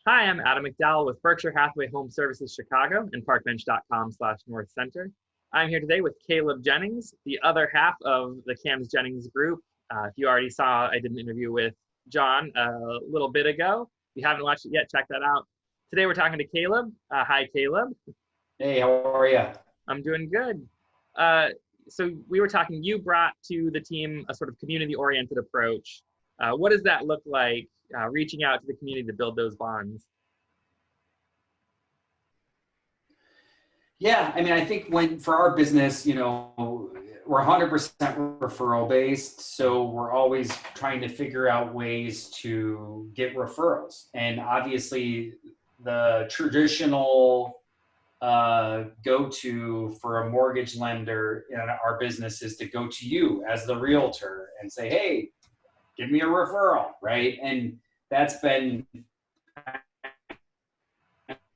Hi, I'm Adam McDowell with Berkshire Hathaway Home Services Chicago and parkbench.com/North Center. I'm here today with Caleb Jennings, the other half of the KambsJennings group. If you already saw, I did an interview with John a little bit ago. If you haven't watched it yet, check that out. Today we're talking to Caleb. Hi, Caleb. Hey, how are you? I'm doing good. So we were talking, you brought to the team a sort of community-oriented approach. What does that look like, reaching out to the community to build those bonds? Yeah, I mean, I think for our business, we're 100% referral based. So we're always trying to figure out ways to get referrals. And obviously, the traditional go-to for a mortgage lender in our business is to go to you as the realtor and say, hey, give me a referral, right? And that's been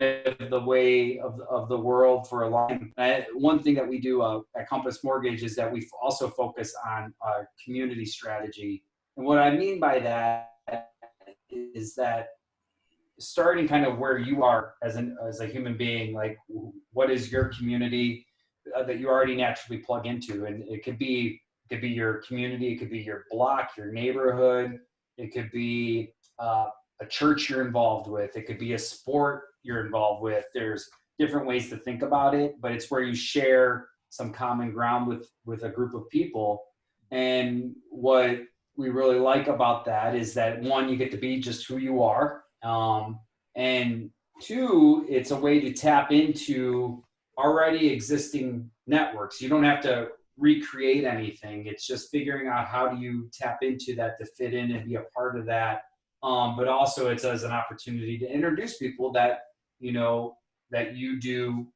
the way of the world for a long time. One thing that we do at Compass Mortgage is that we also focus on our community strategy. And what I mean by that is that starting kind of where you are as a human being, like what is your community that you already naturally plug into? And it could be your community, it could be your block, your neighborhood, it could be a church you're involved with, it could be a sport you're involved with. There's different ways to think about it, but it's where you share some common ground with a group of people. And what we really like about that is that, one, you get to be just who you are. And two, it's a way to tap into already existing networks. You don't have to recreate anything. It's just figuring out how do you tap into that to fit in and be a part of that. But also it's as an opportunity to introduce people that, that you do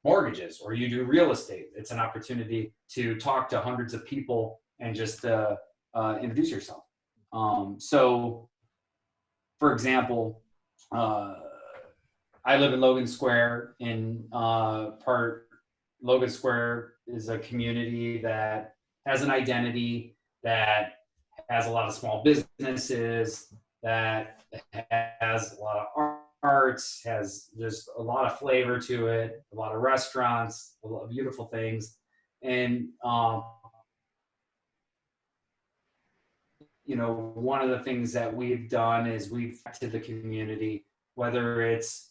mortgages or you do real estate. It's an opportunity to talk to hundreds of people and just introduce yourself. So, for example, I live in Logan Square. Logan Square is a community that has an identity, that has a lot of small businesses, that has a lot of arts, has just a lot of flavor to it, a lot of restaurants, a lot of beautiful things. And one of the things that we've done is we've to the community, whether it's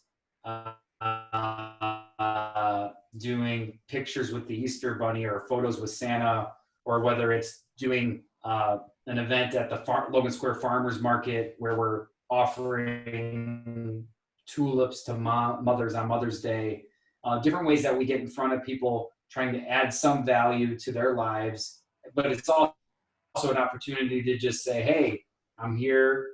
doing pictures with the Easter Bunny or photos with Santa, or whether it's doing an event at the Logan Square Farmers Market where we're offering tulips to mothers on Mother's Day. Different ways that we get in front of people, trying to add some value to their lives, but it's also an opportunity to just say, hey, I'm here,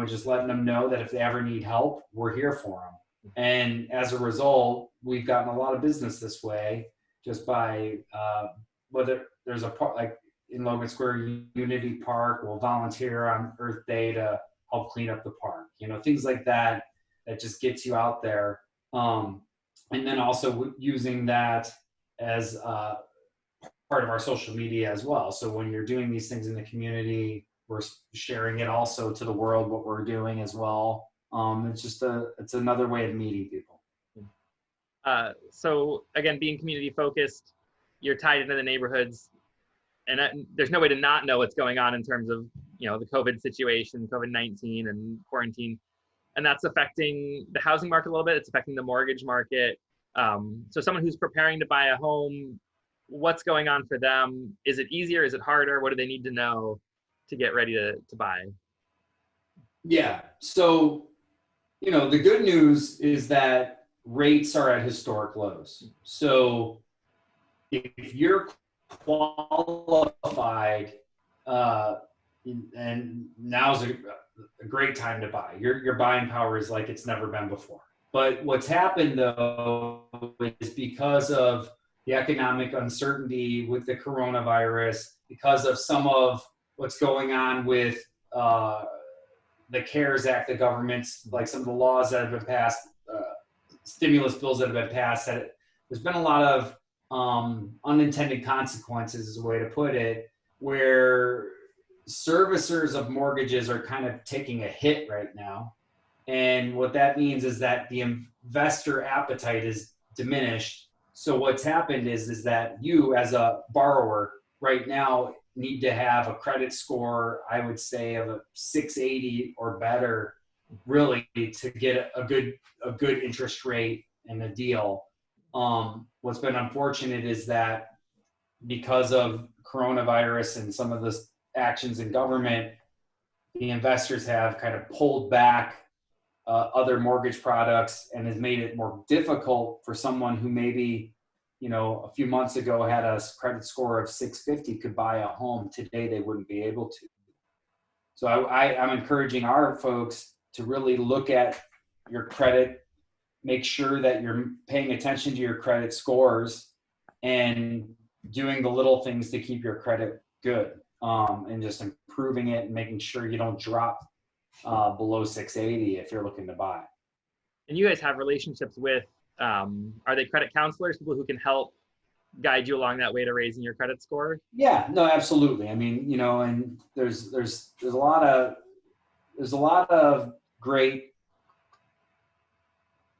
just letting them know that if they ever need help, we're here for them. And as a result, we've gotten a lot of business this way, just by whether there's a part like in Logan Square Unity Park, we'll volunteer on Earth Day to help clean up the park, things like that, that just gets you out there. And then also using that as part of our social media as well. So when you're doing these things in the community, we're sharing it also to the world, what we're doing as well. It's another way of meeting people. So again, being community focused, you're tied into the neighborhoods, and there's no way to not know what's going on in terms of, the COVID situation, COVID-19 and quarantine, and that's affecting the housing market a little bit. It's affecting the mortgage market. So someone who's preparing to buy a home, what's going on for them? Is it easier? Is it harder? What do they need to know to get ready to buy? Yeah. So, the good news is that rates are at historic lows. So if you're qualified, and now's a great time to buy. Your buying power is like it's never been before. But what's happened though is because of the economic uncertainty with the coronavirus, because of some of what's going on with the CARES Act, the government's, like some of the laws that have been passed, stimulus bills that have been passed, there's been a lot of unintended consequences, is a way to put it, where servicers of mortgages are kind of taking a hit right now. And what that means is that the investor appetite is diminished. So what's happened is that you as a borrower right now need to have a credit score, I would say, of a 680 or better, really, to get a good interest rate and a deal. What's been unfortunate is that because of coronavirus and some of the actions in government, the investors have kind of pulled back other mortgage products, and has made it more difficult for someone who maybe, a few months ago had a credit score of 650 could buy a home. Today, they wouldn't be able to. So I'm encouraging our folks to really look at your credit, make sure that you're paying attention to your credit scores and doing the little things to keep your credit good, and just improving it and making sure you don't drop below 680 if you're looking to buy. And you guys have relationships with, are they credit counselors, people who can help guide you along that way to raising your credit score? Yeah, no, absolutely. I mean, and there's a lot of great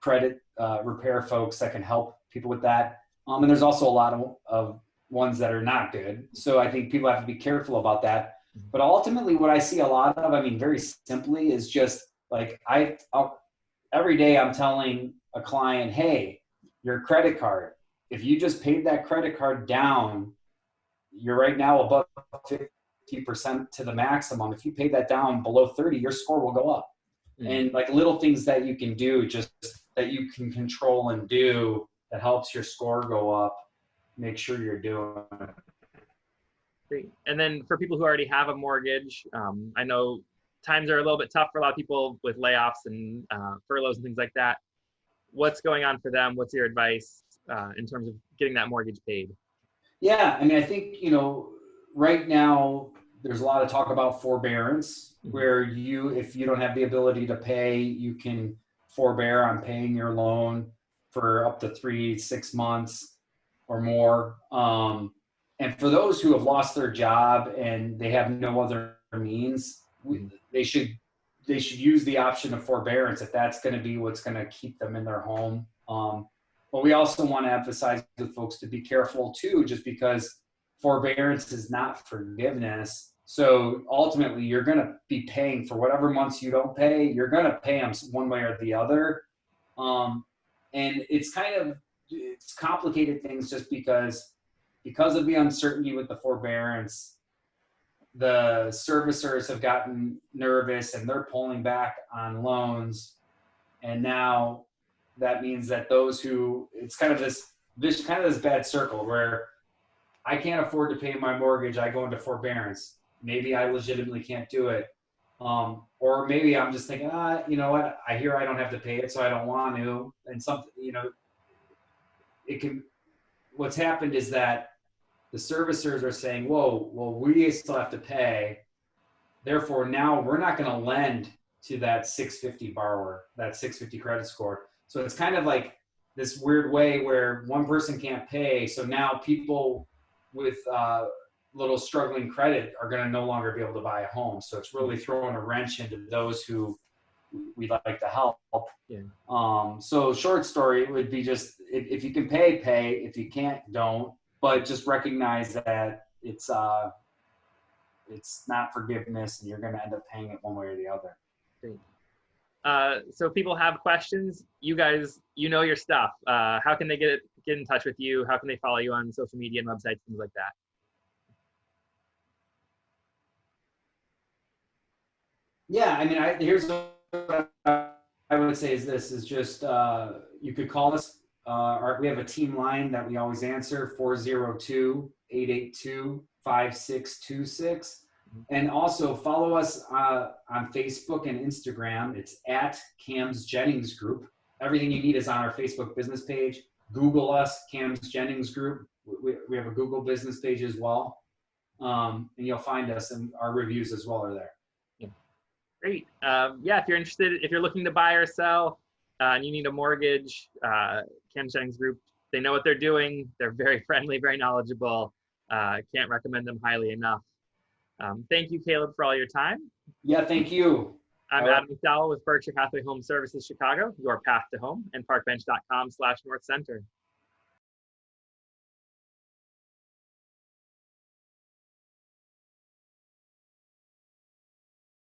credit repair folks that can help people with that. And there's also a lot of ones that are not good. So I think people have to be careful about that. But ultimately, what I see a lot of, very simply, is just like every day I'm telling a client, hey, your credit card, if you just paid that credit card down, you're right now above 50% to the maximum. If you pay that down below 30, your score will go up. And like little things that you can do, just that you can control and do, that helps your score go up, make sure you're doing it. Great. And then for people who already have a mortgage, I know times are a little bit tough for a lot of people with layoffs and furloughs and things like that. What's going on for them? What's your advice in terms of getting that mortgage paid? Yeah, I think, right now there's a lot of talk about forbearance, where if you don't have the ability to pay, you can forbear on paying your loan for up to 3-6 months or more. And for those who have lost their job and they have no other means, they should use the option of forbearance if that's going to be what's going to keep them in their home. But we also want to emphasize with folks to be careful too, just because forbearance is not forgiveness. So ultimately, you're going to be paying for whatever months you don't pay. You're going to pay them one way or the other. And it's complicated things just because of the uncertainty with the forbearance. The servicers have gotten nervous and they're pulling back on loans. And now that means that those who, it's kind of this bad circle where I can't afford to pay my mortgage, I go into forbearance. Maybe I legitimately can't do it. Or maybe I'm just thinking, you know what, I hear I don't have to pay it, so I don't want to. And something, what's happened is that the servicers are saying, whoa, well, we still have to pay. Therefore, now we're not going to lend to that 650 borrower, that 650 credit score. So it's kind of like this weird way where one person can't pay. So now people with little struggling credit are going to no longer be able to buy a home. So it's really throwing a wrench into those who we'd like to help. Yeah. So short story would be just, if you can pay, pay. If you can't, don't. But just recognize that it's not forgiveness, and you're going to end up paying it one way or the other. Great. So if people have questions, you guys, know your stuff. How can they get in touch with you? How can they follow you on social media and websites, things like that? Yeah, here's what I would say is this is just, you could call us. We have a team line that we always answer, 402-882-5626. And also follow us on Facebook and Instagram. It's at KambsJennings Group. Everything you need is on our Facebook business page. Google us, KambsJennings Group. We have a Google business page as well. And you'll find us, and our reviews as well are there. Yeah. Great. If you're interested, if you're looking to buy or sell, and you need a mortgage, KambsJennings Group, they know what they're doing. They're very friendly, very knowledgeable. Can't recommend them highly enough. Thank you, Caleb, for all your time. Yeah, thank you. I'm All right. Adam McDowell with Berkshire Hathaway Home Services Chicago, your path to home, and parkbench.com/North Center.